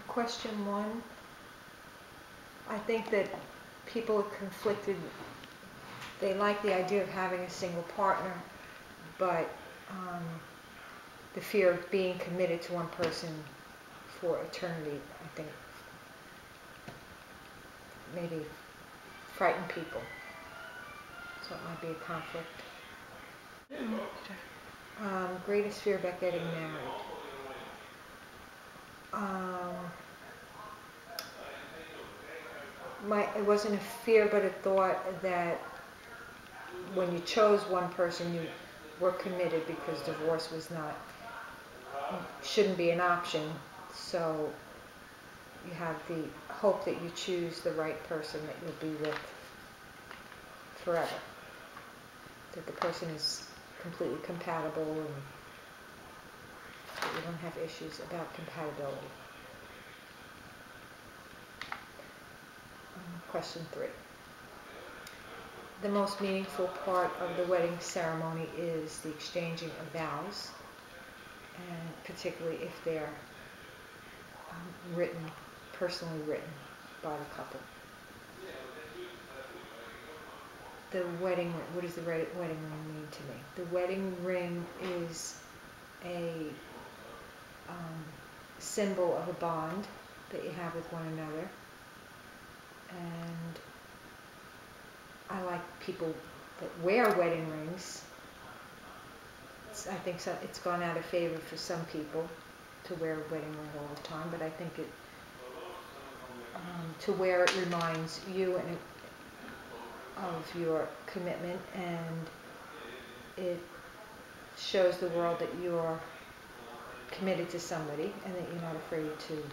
Question one, I think that people are conflicted. They like the idea of having a single partner, but the fear of being committed to one person for eternity, I think, maybe frighten people. So it might be a conflict. Greatest fear about getting married. It wasn't a fear, but a thought that when you chose one person, you were committed because divorce shouldn't be an option. So you have the hope that you choose the right person that you'll be with forever. That the person is completely compatible and that you don't have issues about compatibility. Question 3. The most meaningful part of the wedding ceremony is the exchanging of vows, and particularly if they're personally written by the couple. The wedding ring, what does the wedding ring mean to me? The wedding ring is a symbol of a bond that you have with one another. And I like people that wear wedding rings. I think it's gone out of favor for some people to wear a wedding ring all the time, but I think to wear it reminds you of your commitment, and it shows the world that you're committed to somebody and that you're not afraid to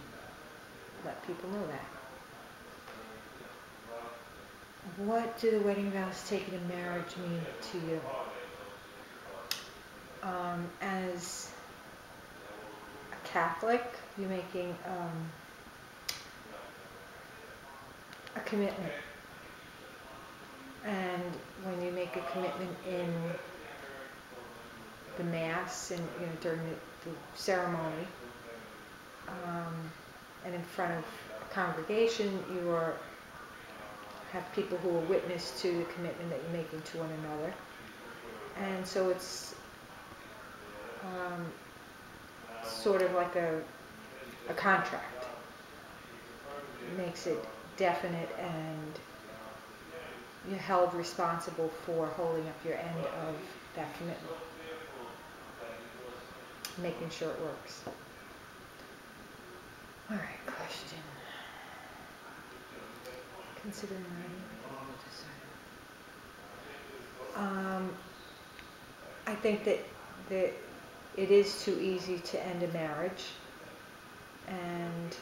let people know that. What do the wedding vows taken in marriage mean to you? As a Catholic, you're making a commitment. And when you make a commitment in the Mass and during the ceremony, and in front of a congregation, you have people who are witness to the commitment that you're making to one another. And so it's sort of like a contract. It makes it definite, and you're held responsible for holding up your end of that commitment, making sure it works. All right, question. Considering I think that it is too easy to end a marriage, and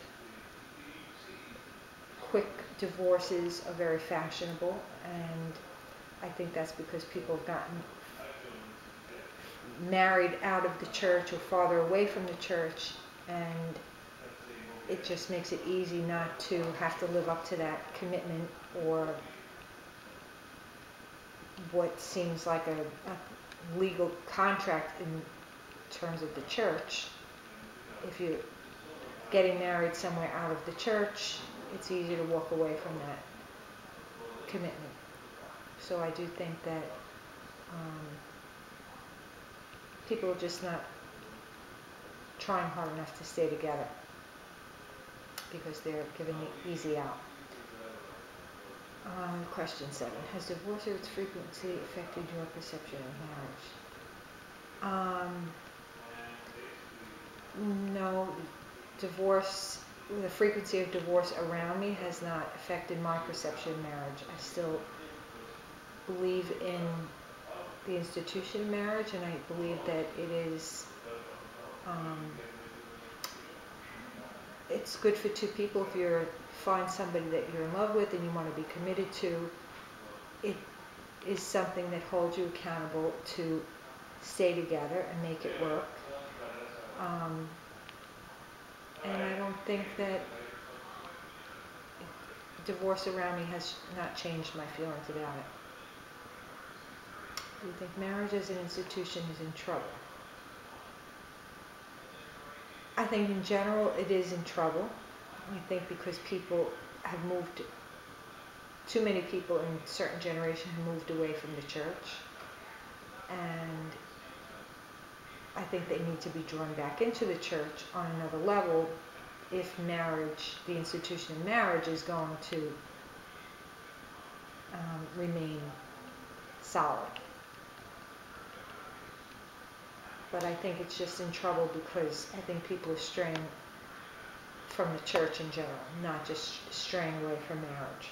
quick divorces are very fashionable, and I think that's because people have gotten married out of the church or farther away from the church, and it just makes it easy not to have to live up to that commitment or what seems like a legal contract in terms of the church. If you're getting married somewhere out of the church, it's easy to walk away from that commitment. So I do think that people are just not trying hard enough to stay together because they're giving the easy out. Question 7. Has divorce or its frequency affected your perception of marriage? No, the frequency of divorce around me has not affected my perception of marriage. I still believe in the institution of marriage, and I believe that it is it's good for two people. If you find somebody that you're in love with and you want to be committed to, it is something that holds you accountable to stay together and make it work. And I don't think that divorce around me has not changed my feelings about it. Do you think marriage as an institution is in trouble? I think in general it is in trouble. I think because people have moved, too many people in a certain generation have moved away from the church, and I think they need to be drawn back into the church on another level if marriage, the institution of marriage, is going to remain solid. But I think it's just in trouble because I think people are straying from the church in general, not just straying away from marriage.